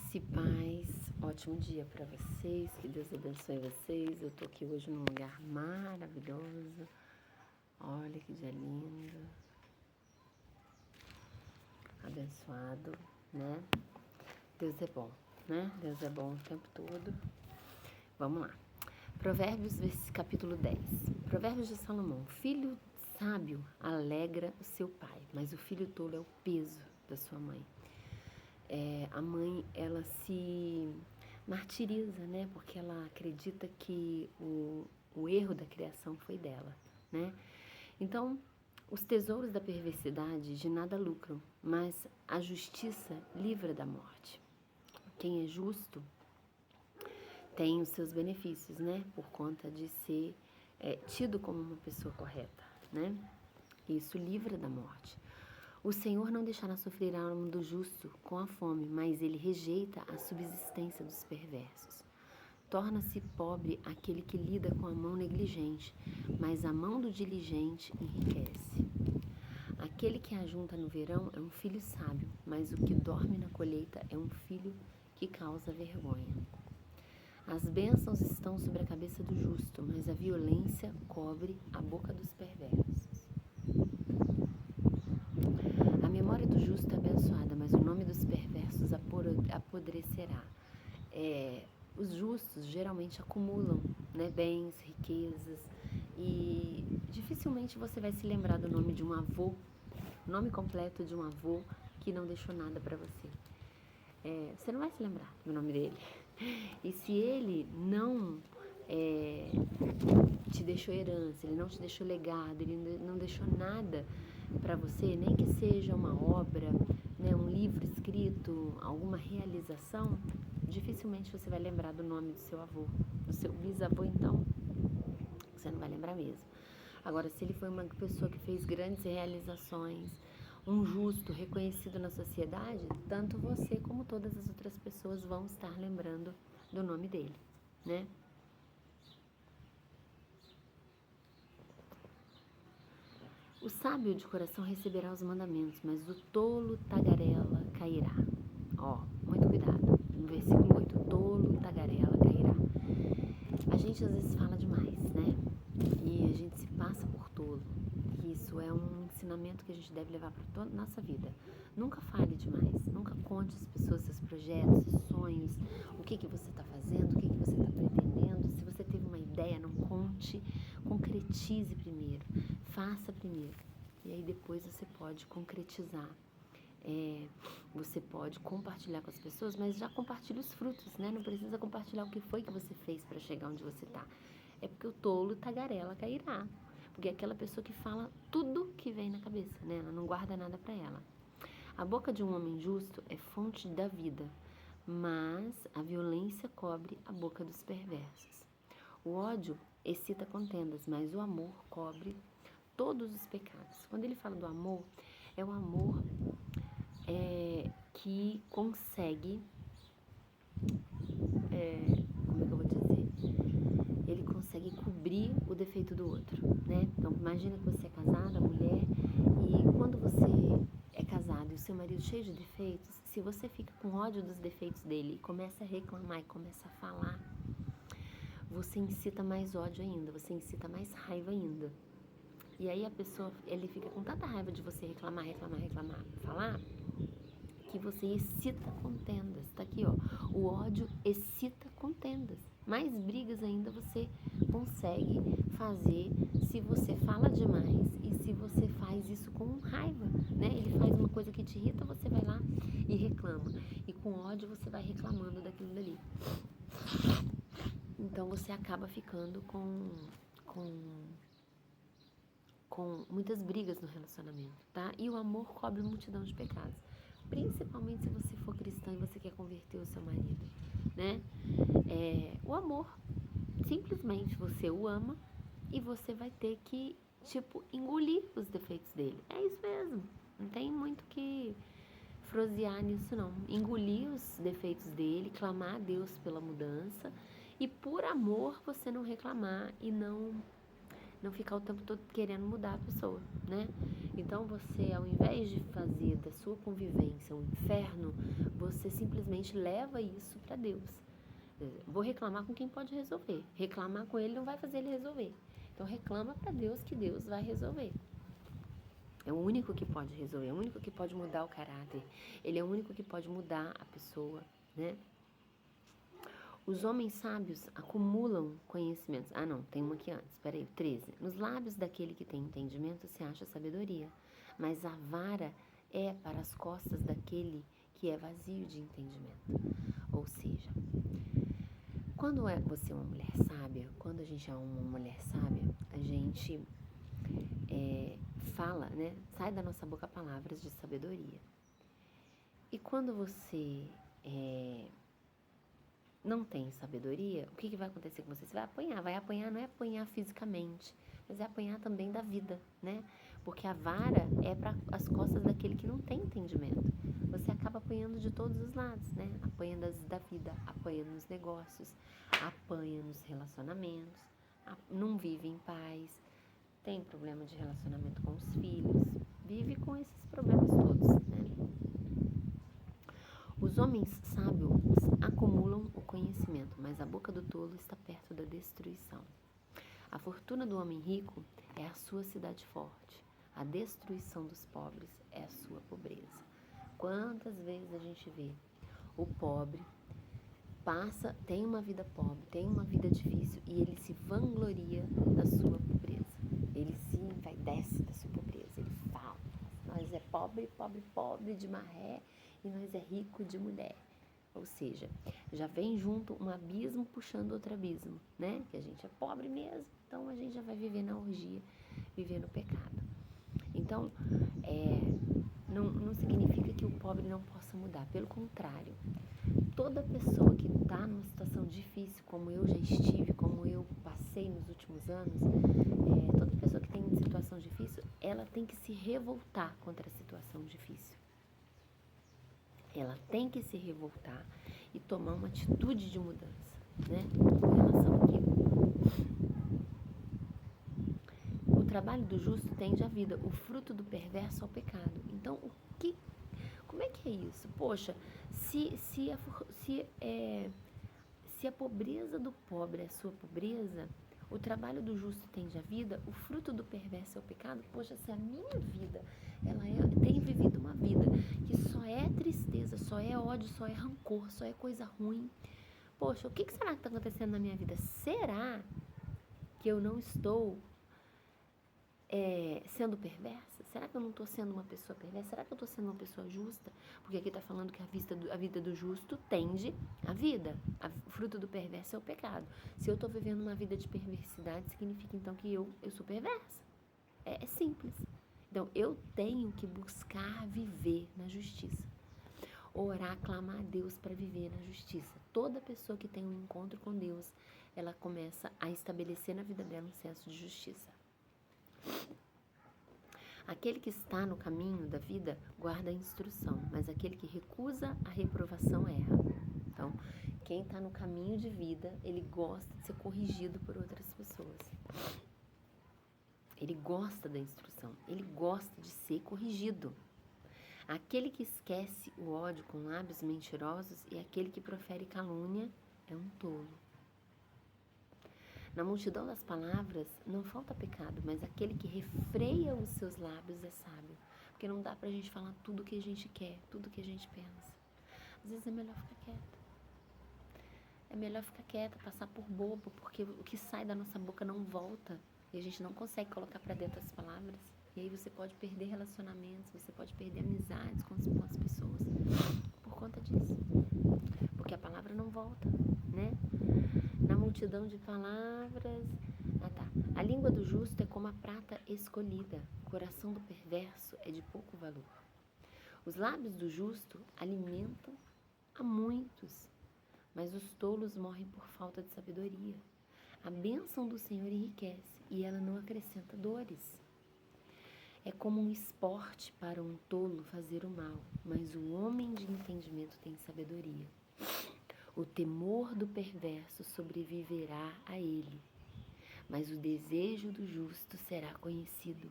Graça e paz, ótimo dia para vocês, que Deus abençoe vocês. Eu tô aqui hoje num lugar maravilhoso, olha que dia lindo, abençoado, né? Deus é bom, né? Deus é bom o tempo todo. Vamos lá, Provérbios, capítulo 10. Provérbios de Salomão: filho sábio alegra o seu pai, mas o filho tolo é o peso da sua mãe. A mãe, ela se martiriza, né? Porque ela acredita que o erro da criação foi dela, né? Então, os tesouros da perversidade de nada lucram, mas a justiça livra da morte. Quem é justo tem os seus benefícios, né? Por conta de ser tido como uma pessoa correta, né? Isso livra da morte. O Senhor não deixará sofrer a alma do justo com a fome, mas ele rejeita a subsistência dos perversos. Torna-se pobre aquele que lida com a mão negligente, mas a mão do diligente enriquece. Aquele que ajunta no verão é um filho sábio, mas o que dorme na colheita é um filho que causa vergonha. As bênçãos estão sobre a cabeça do justo, mas a violência cobre a boca dos perversos. A memória do justo é abençoada, mas o nome dos perversos apodrecerá. Os justos geralmente acumulam, né, bens, riquezas, e dificilmente você vai se lembrar do nome de um avô, nome completo de um avô que não deixou nada para você. Você não vai se lembrar do nome dele. E se ele não te deixou herança, ele não te deixou legado, ele não deixou nada para você, nem que seja uma obra, né, um livro escrito, alguma realização, dificilmente você vai lembrar do nome do seu avô. Do seu bisavô, então, você não vai lembrar mesmo. Agora, se ele foi uma pessoa que fez grandes realizações, um justo reconhecido na sociedade, tanto você como todas as outras pessoas vão estar lembrando do nome dele, né? O sábio de coração receberá os mandamentos, mas o tolo tagarela cairá. Muito cuidado. No versículo 8, o tolo tagarela cairá. A gente às vezes fala demais, né? E a gente se passa por tolo. Isso é um ensinamento que a gente deve levar para toda a nossa vida. Nunca fale demais, nunca conte às pessoas seus projetos, seus sonhos, o que você está fazendo, o que você está pretendendo. Se você teve uma ideia, não conte, concretize primeiro, faça primeiro. E aí depois você pode concretizar. Você pode compartilhar com as pessoas, mas já compartilhe os frutos, né? Não precisa compartilhar o que foi que você fez para chegar onde você está. É porque o tolo tagarela cairá. Porque é aquela pessoa que fala tudo que vem na cabeça, né? Ela não guarda nada para ela. A boca de um homem justo é fonte da vida, mas a violência cobre a boca dos perversos. O ódio excita contendas, mas o amor cobre todos os pecados. Quando ele fala do amor, é o amor que consegue, como é que eu vou dizer? Ele consegue cobrir o defeito do outro, né? Então, imagina que você é casada, mulher, e quando você é casado e o seu marido cheio de defeitos, se você fica com ódio dos defeitos dele e começa a reclamar e começa a falar, você incita mais ódio ainda, você incita mais raiva ainda. E aí a pessoa, ele fica com tanta raiva de você reclamar, falar, que você excita contendas. Tá aqui, o ódio excita contendas. Mais brigas ainda você consegue fazer se você fala demais e se você faz isso com raiva, né? Ele faz uma coisa que te irrita, você vai lá e reclama. E com ódio você vai reclamando daquilo dali. Então você acaba ficando com muitas brigas no relacionamento, tá? E o amor cobre multidão de pecados. Principalmente se você for cristã e você quer converter o seu marido, né? O amor, simplesmente você o ama e você vai ter que, engolir os defeitos dele. É isso mesmo, não tem muito que frosear nisso não. Engolir os defeitos dele, clamar a Deus pela mudança e por amor você não reclamar e não ficar o tempo todo querendo mudar a pessoa, né? Então você, ao invés de fazer da sua convivência um inferno, você simplesmente leva isso para Deus. Vou reclamar com quem pode resolver. Reclamar com ele não vai fazer ele resolver. Então reclama para Deus que Deus vai resolver. É o único que pode resolver, é o único que pode mudar o caráter. Ele é o único que pode mudar a pessoa, né? Os homens sábios acumulam conhecimentos. Ah, não, tem uma aqui antes. Peraí, 13. Nos lábios daquele que tem entendimento se acha sabedoria, mas a vara é para as costas daquele que é vazio de entendimento. Ou seja, quando você é uma mulher sábia, quando a gente é uma mulher sábia, a gente fala, né? Sai da nossa boca palavras de sabedoria. E quando você não tem sabedoria, o que vai acontecer com você? Você vai apanhar não é apanhar fisicamente, mas é apanhar também da vida, né? Porque a vara é para as costas daquele que não tem entendimento. Você acaba apanhando de todos os lados, né? Apanha da vida, apanha nos negócios, apanha nos relacionamentos, não vive em paz, tem problema de relacionamento com os filhos, vive com esses problemas todos, né? Os homens sábios acumulam o conhecimento, mas a boca do tolo está perto da destruição. A fortuna do homem rico é a sua cidade forte. A destruição dos pobres é a sua pobreza. Quantas vezes a gente vê o pobre tem uma vida pobre, tem uma vida difícil e ele se vangloria da sua pobreza. Ele se envaidece da sua pobreza. Ele fala, nós é pobre, pobre, pobre de maré e nós é rico de mulher. Ou seja, já vem junto um abismo puxando outro abismo, né? Que a gente é pobre mesmo, então a gente já vai viver na orgia, viver no pecado. Então, não significa que o pobre não possa mudar, pelo contrário. Toda pessoa que está numa situação difícil, como eu já estive, como eu passei nos últimos anos, toda pessoa que tem situação difícil, ela tem que se revoltar contra a situação difícil. Ela tem que se revoltar e tomar uma atitude de mudança, né? Com relação àquilo. O trabalho do justo tende à vida, o fruto do perverso ao pecado. Então, como é que é isso? Poxa, se a pobreza do pobre é a sua pobreza, o trabalho do justo tende à vida, o fruto do perverso é o pecado. Poxa, se a minha vida, tem vivido uma vida que só é tristeza, só é ódio, só é rancor, só é coisa ruim. Poxa, o que será que está acontecendo na minha vida? Será que eu não estou sendo perversa? Será que eu não estou sendo uma pessoa perversa? Será que eu estou sendo uma pessoa justa? Porque aqui está falando que a vida do justo tende à vida. O fruto do perverso é o pecado. Se eu estou vivendo uma vida de perversidade, significa então que eu sou perversa. É simples. Então, eu tenho que buscar viver na justiça. Orar, clamar a Deus para viver na justiça. Toda pessoa que tem um encontro com Deus, ela começa a estabelecer na vida dela um senso de justiça. Aquele que está no caminho da vida guarda a instrução, mas aquele que recusa a reprovação erra. Então, quem está no caminho de vida, ele gosta de ser corrigido por outras pessoas. Ele gosta da instrução, ele gosta de ser corrigido. Aquele que esquece o ódio com lábios mentirosos e aquele que profere calúnia é um tolo. Na multidão das palavras não falta pecado, mas aquele que refreia os seus lábios é sábio. Porque não dá pra gente falar tudo o que a gente quer, tudo o que a gente pensa. Às vezes é melhor ficar quieta. É melhor ficar quieta, passar por bobo, porque o que sai da nossa boca não volta. E a gente não consegue colocar pra dentro as palavras. E aí você pode perder relacionamentos, você pode perder amizades com as pessoas por conta disso. Porque a palavra não volta, né? Na multidão de palavras... A língua do justo é como a prata escolhida. O coração do perverso é de pouco valor. Os lábios do justo alimentam a muitos, mas os tolos morrem por falta de sabedoria. A bênção do Senhor enriquece e ela não acrescenta dores. É como um esporte para um tolo fazer o mal, mas o homem de entendimento tem sabedoria. O temor do perverso sobreviverá a ele, mas o desejo do justo será conhecido.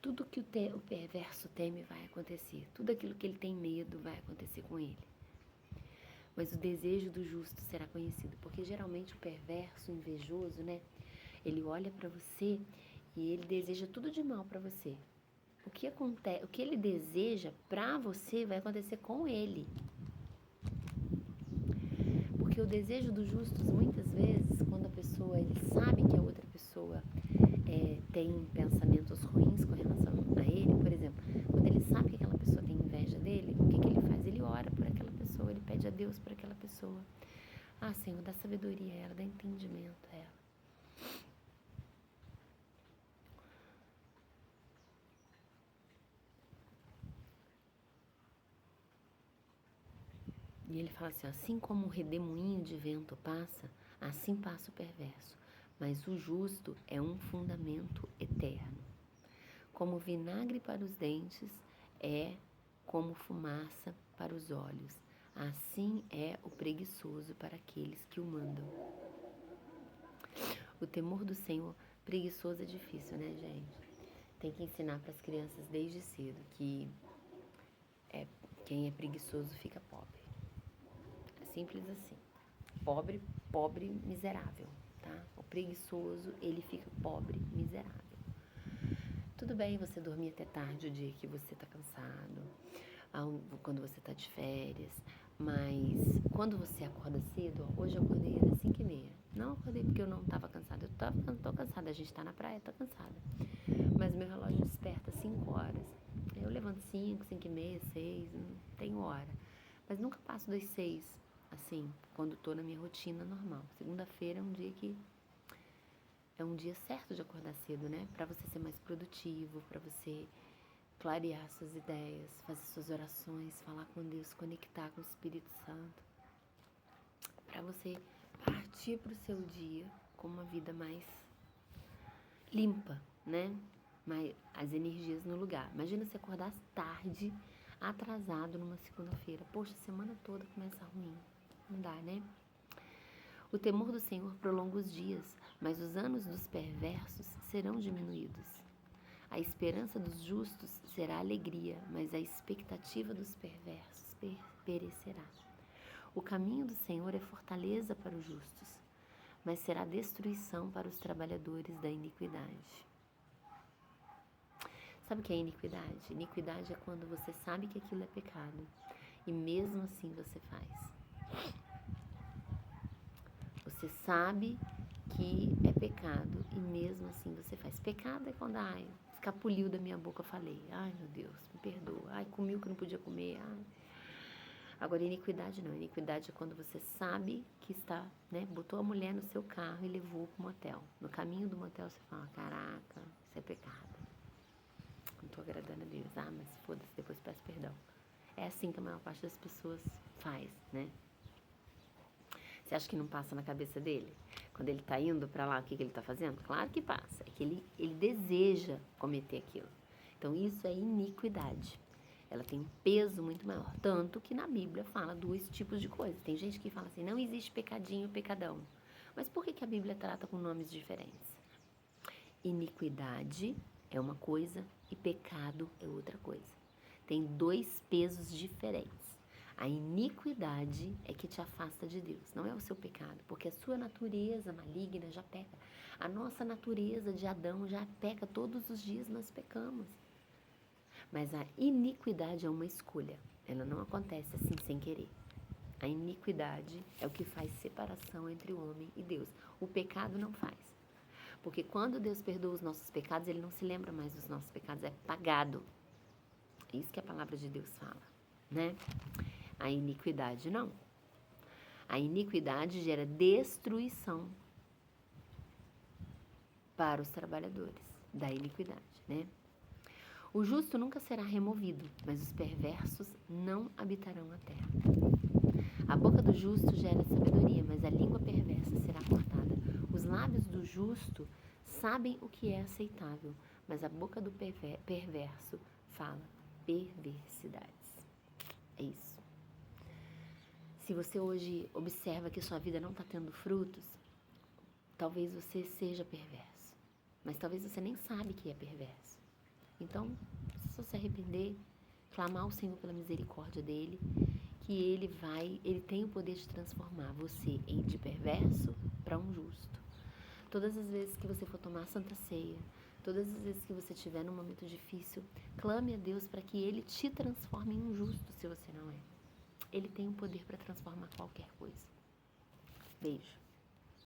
Tudo que o perverso teme vai acontecer. Tudo aquilo que ele tem medo vai acontecer com ele. Mas o desejo do justo será conhecido. Porque geralmente o perverso, o invejoso, né? Ele olha para você e ele deseja tudo de mal para você. O que ele deseja para você vai acontecer com ele. Porque o desejo dos justos, muitas vezes, quando a pessoa ele sabe que a outra pessoa tem pensamentos ruins com relação a ele, por exemplo, quando ele sabe que aquela pessoa tem inveja dele, o que ele faz? Ele ora por aquela pessoa, ele pede a Deus por aquela pessoa. Ah, Senhor, dá sabedoria a ela, dá entendimento a ela. E ele fala assim como um redemoinho de vento passa, assim passa o perverso. Mas o justo é um fundamento eterno. Como vinagre para os dentes, é como fumaça para os olhos. Assim é o preguiçoso para aqueles que o mandam. O temor do Senhor, preguiçoso é difícil, né, gente? Tem que ensinar para as crianças desde cedo que quem é preguiçoso fica pobre. É simples assim. Pobre, miserável, tá? O preguiçoso, ele fica pobre, miserável. Tudo bem você dormir até tarde o dia que você tá cansado, quando você tá de férias, mas quando você acorda cedo, hoje eu acordei às 5h30. Não acordei porque eu não tava cansada, tô cansada, a gente tá na praia, tô cansada. Mas meu relógio desperta 5 horas. Eu levanto 5h30, 6, não tenho hora. Mas nunca passo das 6, assim, quando tô na minha rotina normal. Segunda-feira é um dia certo de acordar cedo, né? Pra você ser mais produtivo, pra você clarear suas ideias, fazer suas orações, falar com Deus, conectar com o Espírito Santo. Pra você partir pro seu dia com uma vida mais limpa, né? Mas as energias no lugar. Imagina você acordar tarde, atrasado numa segunda-feira. Poxa, a semana toda começa ruim. Não dá, né? O temor do Senhor prolonga os dias, mas os anos dos perversos serão diminuídos. A esperança dos justos será alegria, mas a expectativa dos perversos perecerá. O caminho do Senhor é fortaleza para os justos, mas será destruição para os trabalhadores da iniquidade. Sabe o que é iniquidade? Iniquidade é quando você sabe que aquilo é pecado e mesmo assim você faz. Você sabe que é pecado e mesmo assim você faz. Pecado é quando, escapuliu da minha boca, eu falei, meu Deus, me perdoa, comi o que não podia comer, Agora, iniquidade não, iniquidade é quando você sabe que está, né, botou a mulher no seu carro e levou para o motel. No caminho do motel você fala, caraca, isso é pecado. Não estou agradando a Deus, mas foda-se, depois peço perdão. É assim que a maior parte das pessoas faz, né? Você acha que não passa na cabeça dele? Quando ele está indo para lá, o que ele está fazendo? Claro que passa. É que ele deseja cometer aquilo. Então, isso é iniquidade. Ela tem um peso muito maior. Tanto que na Bíblia fala 2 tipos de coisas. Tem gente que fala assim, não existe pecadinho, pecadão. Mas por que a Bíblia trata com nomes diferentes? Iniquidade é uma coisa e pecado é outra coisa. Tem 2 pesos diferentes. A iniquidade é que te afasta de Deus, não é o seu pecado, porque a sua natureza maligna já peca. A nossa natureza de Adão já peca, todos os dias nós pecamos. Mas a iniquidade é uma escolha, ela não acontece assim sem querer. A iniquidade é o que faz separação entre o homem e Deus. O pecado não faz. Porque quando Deus perdoa os nossos pecados, Ele não se lembra mais dos nossos pecados, é pagado. É isso que a palavra de Deus fala, né? A iniquidade não. A iniquidade gera destruição para os trabalhadores da iniquidade, né? O justo nunca será removido, mas os perversos não habitarão a terra. A boca do justo gera sabedoria, mas a língua perversa será cortada. Os lábios do justo sabem o que é aceitável, mas a boca do perverso fala perversidades. É isso. Se você hoje observa que sua vida não está tendo frutos, talvez você seja perverso, mas talvez você nem sabe que é perverso. Então, se você se arrepender, clamar ao Senhor pela misericórdia dele, que ele tem o poder de transformar você de perverso para um justo. Todas as vezes que você for tomar a Santa Ceia, todas as vezes que você estiver num momento difícil, clame a Deus para que ele te transforme em um justo se você não é. Ele tem o poder para transformar qualquer coisa. Beijo.